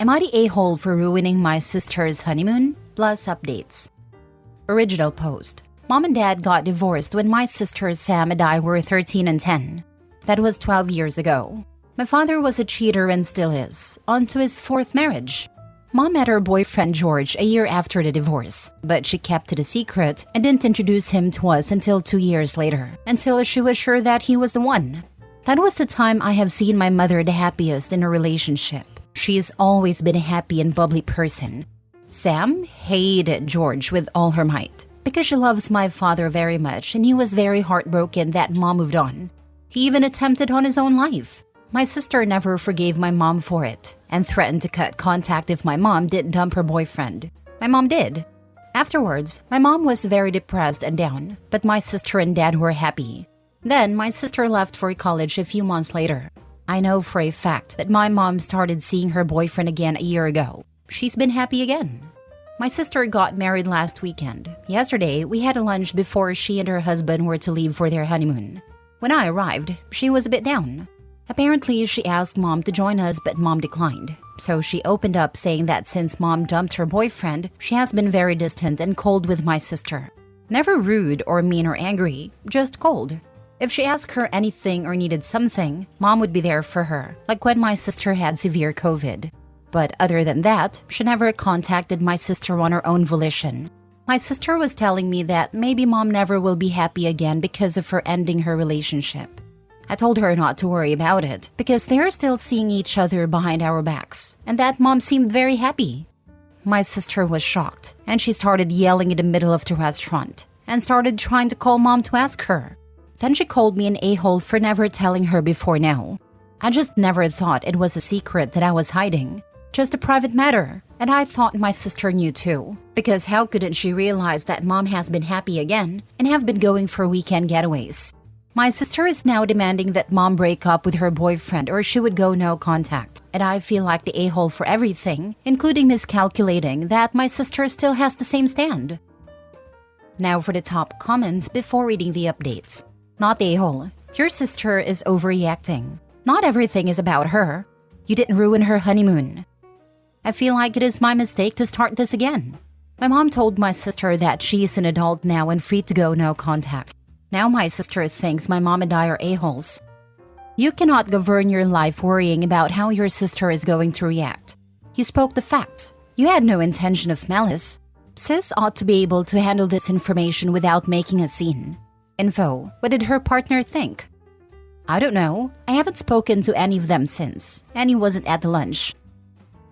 Am I the a-hole for ruining my sister's honeymoon? Plus updates. Original post. Mom and Dad got divorced when my sisters Sam and I were 13 and 10. That was 12 years ago. My father was a cheater and still is, on to his fourth marriage. Mom met her boyfriend George a year after the divorce, but she kept it a secret and didn't introduce him to us until 2 years later, until she was sure that he was the one. That was the time I have seen my mother the happiest in a relationship. She's always been a happy and bubbly person. Sam hated George with all her might because she loves my father very much and he was very heartbroken that Mom moved on. He even attempted on his own life. My sister never forgave my mom for it and threatened to cut contact if my mom didn't dump her boyfriend. My mom did. Afterwards, my mom was very depressed and down, but my sister and dad were happy. Then my sister left for college a few months later. I know for a fact that my mom started seeing her boyfriend again a year ago. She's been happy again. My sister got married last weekend. Yesterday, we had a lunch before she and her husband were to leave for their honeymoon. When I arrived, she was a bit down. Apparently, she asked Mom to join us, but Mom declined. So she opened up saying that since Mom dumped her boyfriend, she has been very distant and cold with my sister. Never rude or mean or angry, just cold. If she asked her anything or needed something, Mom would be there for her, like when my sister had severe COVID. But other than that, she never contacted my sister on her own volition. My sister was telling me that maybe Mom never will be happy again because of her ending her relationship. I told her not to worry about it because they're still seeing each other behind our backs, and that Mom seemed very happy. My sister was shocked, and she started yelling in the middle of the restaurant and started trying to call Mom to ask her. Then she called me an a-hole for never telling her before now. I just never thought it was a secret that I was hiding. Just a private matter. And I thought my sister knew too. Because how couldn't she realize that Mom has been happy again and have been going for weekend getaways? My sister is now demanding that Mom break up with her boyfriend or she would go no contact. And I feel like the a-hole for everything, including miscalculating that my sister still has the same stand. Now for the top comments before reading the updates. Not the a-hole. Your sister is overreacting. Not everything is about her. You didn't ruin her honeymoon. I feel like it is my mistake to start this again. My mom told my sister that she is an adult now and free to go no contact. Now my sister thinks my mom and I are a-holes. You cannot govern your life worrying about how your sister is going to react. You spoke the facts. You had no intention of malice. Sis ought to be able to handle this information without making a scene. Info, what did her partner think? I don't know. I haven't spoken to any of them since. Annie wasn't at the lunch.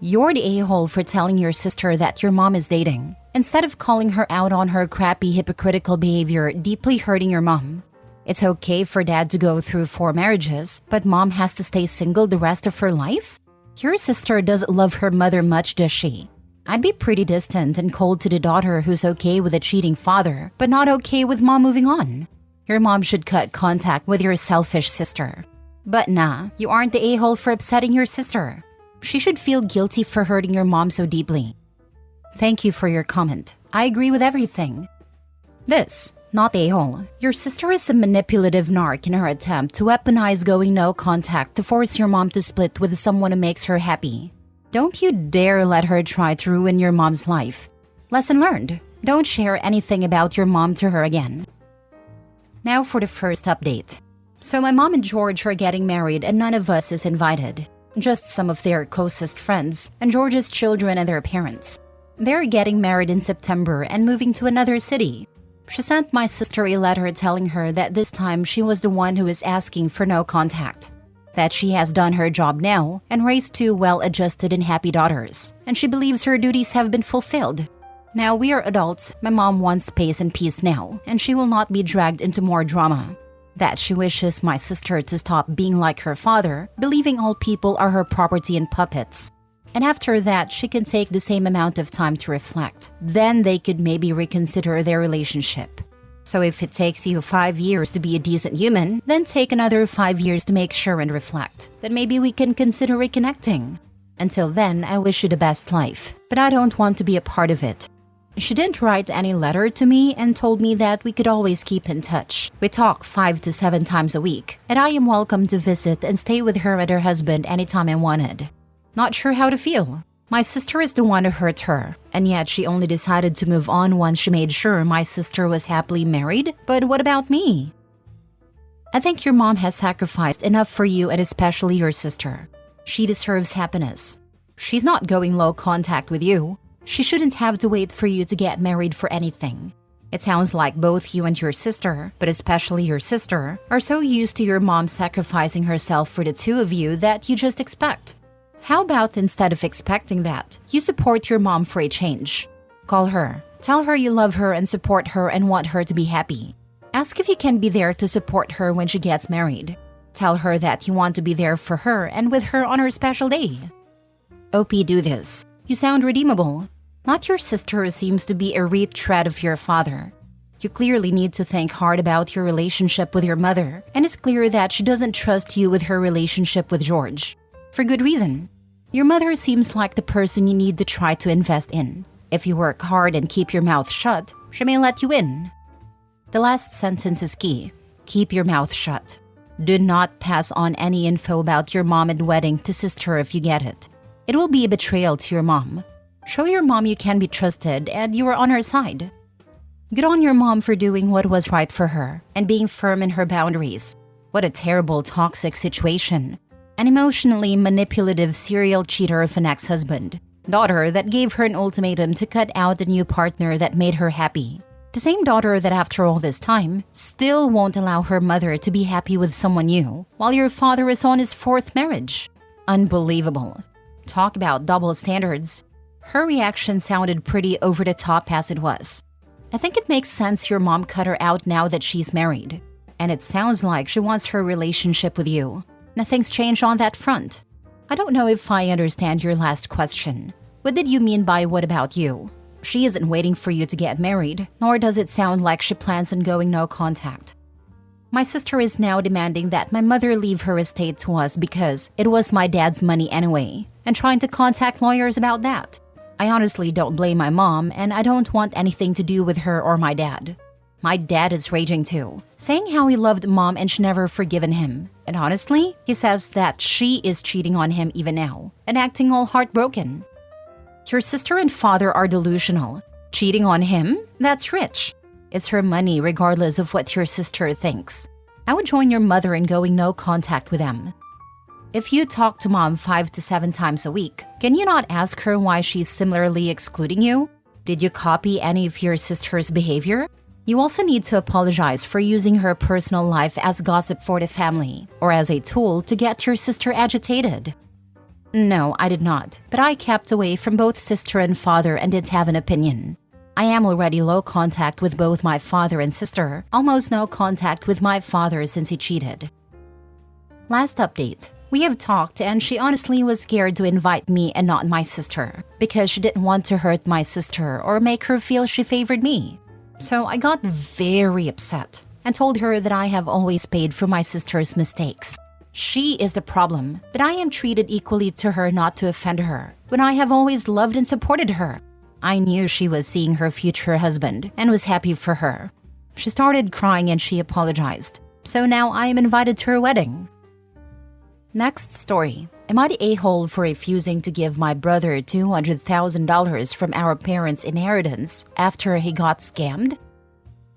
You're the a-hole for telling your sister that your mom is dating, instead of calling her out on her crappy hypocritical behavior deeply hurting your mom. It's okay for dad to go through 4 marriages, but mom has to stay single the rest of her life? Your sister doesn't love her mother much, does she? I'd be pretty distant and cold to the daughter who's okay with a cheating father, but not okay with mom moving on. Your mom should cut contact with your selfish sister. But nah, you aren't the a-hole for upsetting your sister. She should feel guilty for hurting your mom so deeply. Thank you for your comment. I agree with everything. This, not the a-hole. Your sister is a manipulative narc in her attempt to weaponize going no contact to force your mom to split with someone who makes her happy. Don't you dare let her try to ruin your mom's life. Lesson learned. Don't share anything about your mom to her again. Now for the first update. So my mom and George are getting married and none of us is invited. Just some of their closest friends and George's children and their parents. They're getting married in September and moving to another city. She sent my sister a letter telling her that this time she was the one who is asking for no contact. That she has done her job now and raised 2 well-adjusted and happy daughters, and she believes her duties have been fulfilled. Now we are adults, my mom wants space and peace now, and she will not be dragged into more drama. That she wishes my sister to stop being like her father, believing all people are her property and puppets. And after that, she can take the same amount of time to reflect. Then they could maybe reconsider their relationship. So if it takes you 5 years to be a decent human, then take another 5 years to make sure and reflect. Then maybe we can consider reconnecting. Until then, I wish you the best life, but I don't want to be a part of it. She didn't write any letter to me and told me that we could always keep in touch. We talk 5 to 7 times a week, and I am welcome to visit and stay with her and her husband anytime I wanted. Not sure how to feel. My sister is the one who hurt her, and yet she only decided to move on once she made sure my sister was happily married. But what about me? I think your mom has sacrificed enough for you and especially your sister. She deserves happiness. She's not going low contact with you. She shouldn't have to wait for you to get married for anything. It sounds like both you and your sister, but especially your sister, are so used to your mom sacrificing herself for the two of you that you just expect. How about instead of expecting that, you support your mom for a change? Call her, tell her you love her and support her and want her to be happy. Ask if you can be there to support her when she gets married. Tell her that you want to be there for her and with her on her special day. OP, do this. You sound redeemable. Not your sister who seems to be a retread of your father. You clearly need to think hard about your relationship with your mother, and it's clear that she doesn't trust you with her relationship with George. For good reason. Your mother seems like the person you need to try to invest in. If you work hard and keep your mouth shut, she may let you in. The last sentence is key. Keep your mouth shut. Do not pass on any info about your mom and wedding to sister if you get it. It will be a betrayal to your mom. Show your mom you can be trusted and you are on her side. Good on your mom for doing what was right for her and being firm in her boundaries. What a terrible toxic situation. An emotionally manipulative serial cheater of an ex-husband. Daughter that gave her an ultimatum to cut out a new partner that made her happy. The same daughter that after all this time still won't allow her mother to be happy with someone new while your father is on his fourth marriage. Unbelievable. Talk about double standards. Her reaction sounded pretty over the top as it was. I think it makes sense your mom cut her out now that she's married. And it sounds like she wants her relationship with you. Nothing's changed on that front. I don't know if I understand your last question. What did you mean by what about you? She isn't waiting for you to get married, nor does it sound like she plans on going no contact. My sister is now demanding that my mother leave her estate to us because it was my dad's money anyway, and trying to contact lawyers about that. I honestly don't blame my mom, and I don't want anything to do with her or my dad. My dad is raging too, saying how he loved mom and she never forgiven him. And honestly, he says that she is cheating on him even now, and acting all heartbroken. Your sister and father are delusional. Cheating on him? That's rich. It's her money regardless of what your sister thinks. I would join your mother in going no contact with them. If you talk to mom 5 to 7 times a week, can you not ask her why she's similarly excluding you? Did you copy any of your sister's behavior? You also need to apologize for using her personal life as gossip for the family, or as a tool to get your sister agitated. No, I did not, but I kept away from both sister and father and didn't have an opinion. I am already low contact with both my father and sister, almost no contact with my father since he cheated. Last update. We have talked and she honestly was scared to invite me and not my sister because she didn't want to hurt my sister or make her feel she favored me. So I got very upset and told her that I have always paid for my sister's mistakes. She is the problem, that I am treated equally to her not to offend her when I have always loved and supported her. I knew she was seeing her future husband and was happy for her. She started crying and she apologized. So now I am invited to her wedding. Next story. Am I the a-hole for refusing to give my brother $200,000 from our parents' inheritance after he got scammed?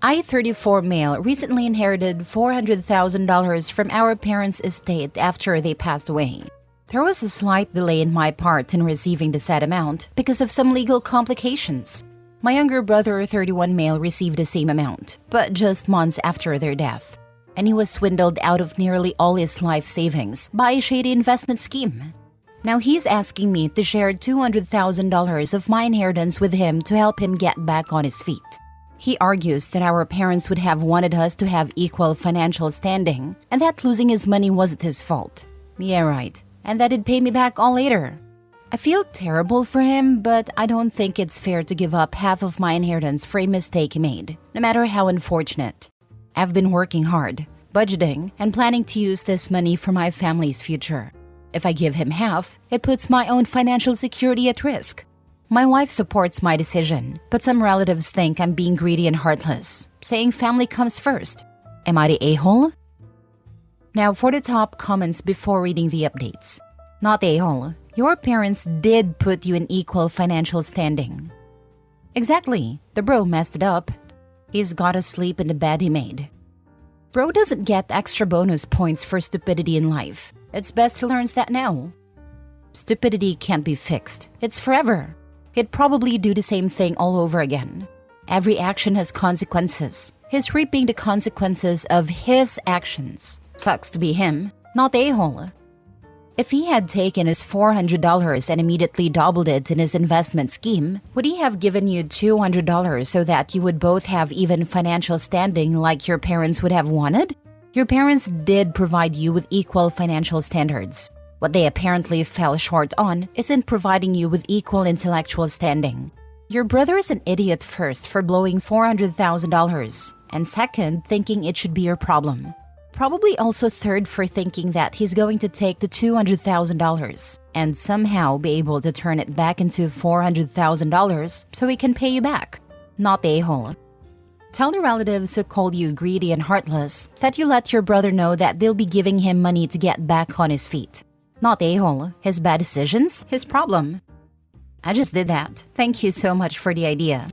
I, 34 male, recently inherited $400,000 from our parents' estate after they passed away. There was a slight delay in my part in receiving the said amount because of some legal complications. My younger brother, 31 male, received the same amount, but just months after their death. And he was swindled out of nearly all his life savings by a shady investment scheme. Now he's asking me to share $200,000 of my inheritance with him to help him get back on his feet. He argues that our parents would have wanted us to have equal financial standing and that losing his money wasn't his fault. Yeah, right. And that he'd pay me back all later. I feel terrible for him, but I don't think it's fair to give up half of my inheritance for a mistake he made, no matter how unfortunate. I've been working hard, budgeting, and planning to use this money for my family's future. If I give him half, it puts my own financial security at risk. My wife supports my decision, but some relatives think I'm being greedy and heartless, saying family comes first. Am I the a-hole? Now for the top comments before reading the updates. Not a-hole. Your parents did put you in equal financial standing. Exactly. The bro messed it up. He's gotta sleep in the bed he made. Bro doesn't get extra bonus points for stupidity in life. It's best he learns that now. Stupidity can't be fixed. It's forever. He'd probably do the same thing all over again. Every action has consequences. He's reaping the consequences of his actions. Sucks to be him, not the a-hole. If he had taken his $400 and immediately doubled it in his investment scheme, would he have given you $200 so that you would both have even financial standing like your parents would have wanted? Your parents did provide you with equal financial standards. What they apparently fell short on isn't providing you with equal intellectual standing. Your brother is an idiot first for blowing $400,000, and second, thinking it should be your problem. Probably also third for thinking that he's going to take the $200,000 and somehow be able to turn it back into $400,000 so he can pay you back. Not the a-hole. Tell the relatives who called you greedy and heartless that you let your brother know that they'll be giving him money to get back on his feet. Not the a-hole. His bad decisions, his problem. I just did that. Thank you so much for the idea.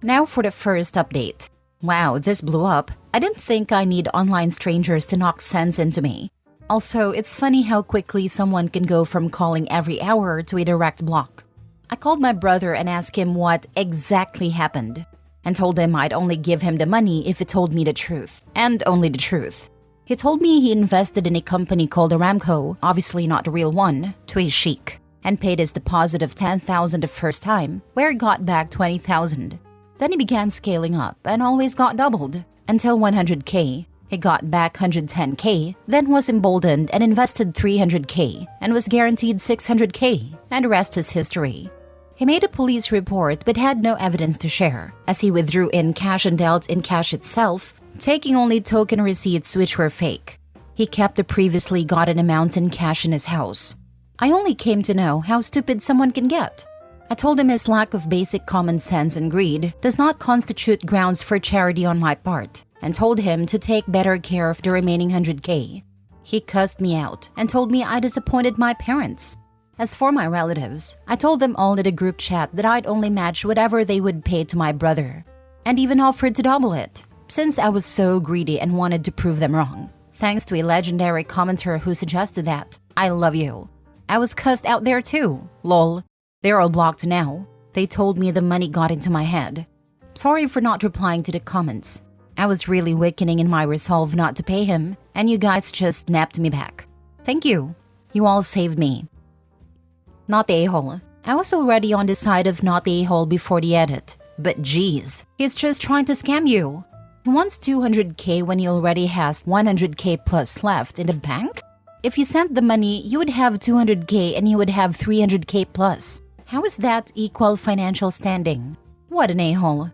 Now for the first update. Wow, this blew up. I didn't think I need online strangers to knock sense into me. Also, it's funny how quickly someone can go from calling every hour to a direct block. I called my brother and asked him what exactly happened, and told him I'd only give him the money if he told me the truth, and only the truth. He told me he invested in a company called Aramco, obviously not the real one, to a sheik, and paid his deposit of $10,000 the first time, where he got back $20,000. Then he began scaling up and always got doubled, until $100K. He got back $110K, then was emboldened and invested $300K, and was guaranteed $600K, and the rest is history. He made a police report but had no evidence to share, as he withdrew in cash and dealt in cash itself, taking only token receipts which were fake. He kept the previously gotten amount in cash in his house. I only came to know how stupid someone can get. I told him his lack of basic common sense and greed does not constitute grounds for charity on my part, and told him to take better care of the remaining $100K. He cussed me out and told me I disappointed my parents. As for my relatives, I told them all in a group chat that I'd only match whatever they would pay to my brother, and even offered to double it, since I was so greedy and wanted to prove them wrong. Thanks to a legendary commenter who suggested that. I love you. I was cussed out there too. Lol. They're all blocked now. They told me the money got into my head. Sorry for not replying to the comments. I was really weakening in my resolve not to pay him, and you guys just napped me back. Thank you. You all saved me. Not the a-hole. I was already on the side of not the a-hole before the edit. But geez, he's just trying to scam you. He wants $200K when he already has $100K plus left in the bank? If you sent the money, you would have $200K and he would have $300K plus. How is that equal financial standing? What an a-hole.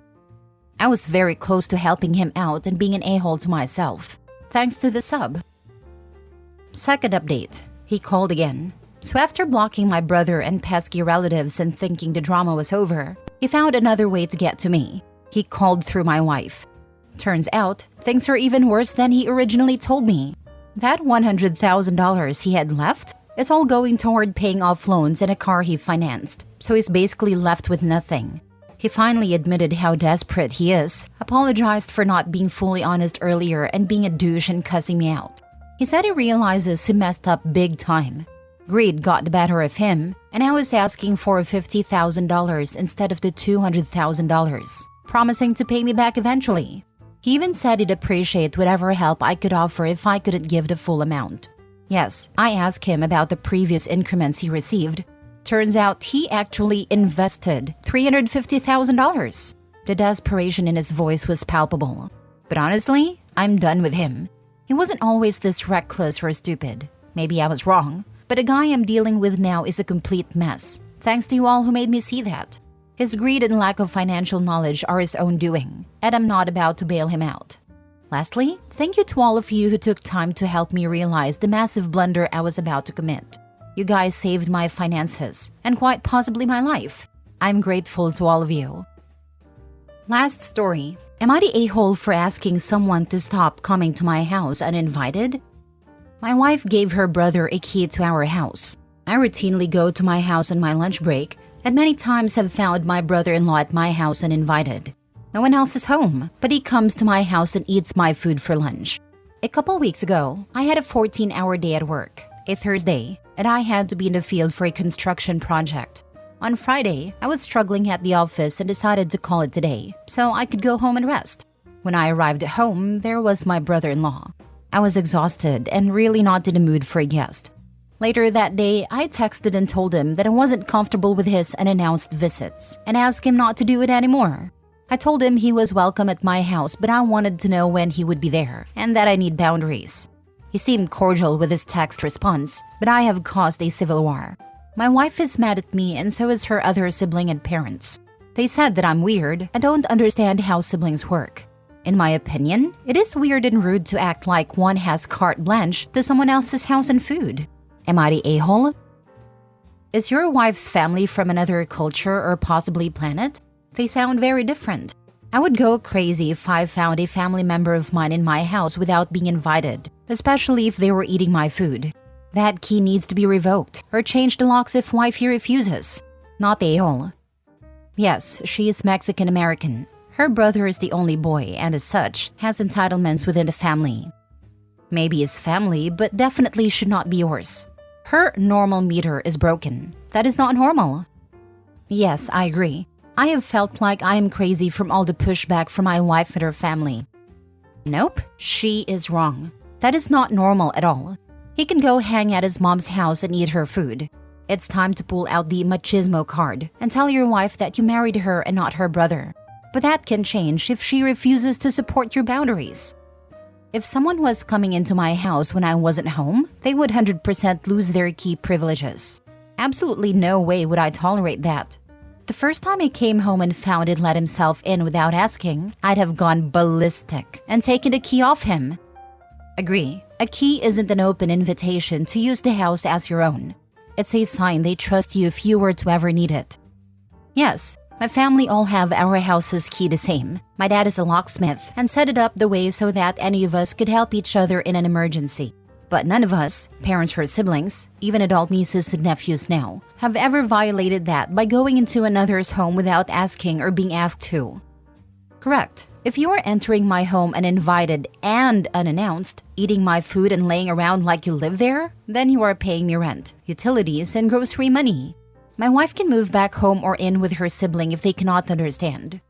I was very close to helping him out and being an a-hole to myself. Thanks to the sub. Second update. He called again. So after blocking my brother and pesky relatives and thinking the drama was over, he found another way to get to me. He called through my wife. Turns out, things are even worse than he originally told me. That $100,000 he had left is all going toward paying off loans and a car he financed, so he's basically left with nothing. He finally admitted how desperate he is, apologized for not being fully honest earlier and being a douche and cussing me out. He said he realizes he messed up big time. Greed got the better of him, and I was asking for $50,000 instead of the $200,000, promising to pay me back eventually. He even said he'd appreciate whatever help I could offer if I couldn't give the full amount. Yes, I asked him about the previous increments he received. Turns out he actually invested $350,000. The desperation in his voice was palpable. But honestly, I'm done with him. He wasn't always this reckless or stupid. Maybe I was wrong, but the guy I'm dealing with now is a complete mess. Thanks to you all who made me see that. His greed and lack of financial knowledge are his own doing, and I'm not about to bail him out. Lastly, thank you to all of you who took time to help me realize the massive blunder I was about to commit. You guys saved my finances, and quite possibly my life. I'm grateful to all of you. Last story. Am I the a-hole for asking someone to stop coming to my house uninvited? My wife gave her brother a key to our house. I routinely go to my house on my lunch break, and many times have found my brother-in-law at my house uninvited. No one else is home, but he comes to my house and eats my food for lunch. A couple weeks ago, I had a 14-hour day at work, a Thursday, and I had to be in the field for a construction project. On Friday, I was struggling at the office and decided to call it today, so I could go home and rest. When I arrived at home, there was my brother-in-law. I was exhausted and really not in the mood for a guest. Later that day, I texted and told him that I wasn't comfortable with his unannounced visits and asked him not to do it anymore. I told him he was welcome at my house, but I wanted to know when he would be there and that I need boundaries. He seemed cordial with his text response, but I have caused a civil war. My wife is mad at me and so is her other sibling and parents. They said that I'm weird and don't understand how siblings work. In my opinion, it is weird and rude to act like one has carte blanche to someone else's house and food. Am I the a-hole? Is your wife's family from another culture or possibly planet? They sound very different. I would go crazy if I found a family member of mine in my house without being invited, especially if they were eating my food. That key needs to be revoked or change the locks if wifey refuses. Not the a-hole. Yes, she is Mexican-American. Her brother is the only boy and as such, has entitlements within the family. Maybe his family, but definitely should not be yours. Her normal meter is broken. That is not normal. Yes, I agree. I have felt like I am crazy from all the pushback from my wife and her family. Nope, she is wrong. That is not normal at all. He can go hang at his mom's house and eat her food. It's time to pull out the machismo card and tell your wife that you married her and not her brother. But that can change if she refuses to support your boundaries. If someone was coming into my house when I wasn't home, they would 100% lose their key privileges. Absolutely no way would I tolerate that. The first time I came home and found it let himself in without asking, I'd have gone ballistic and taken the key off him. Agree, a key isn't an open invitation to use the house as your own. It's a sign they trust you if you were to ever need it. Yes, my family all have our house's key the same. My dad is a locksmith and set it up the way so that any of us could help each other in an emergency. But none of us, parents or siblings, even adult nieces and nephews now, have ever violated that by going into another's home without asking or being asked to. Correct. If you are entering my home uninvited and unannounced, eating my food and laying around like you live there, then you are paying me rent, utilities, and grocery money. My wife can move back home or in with her sibling if they cannot understand.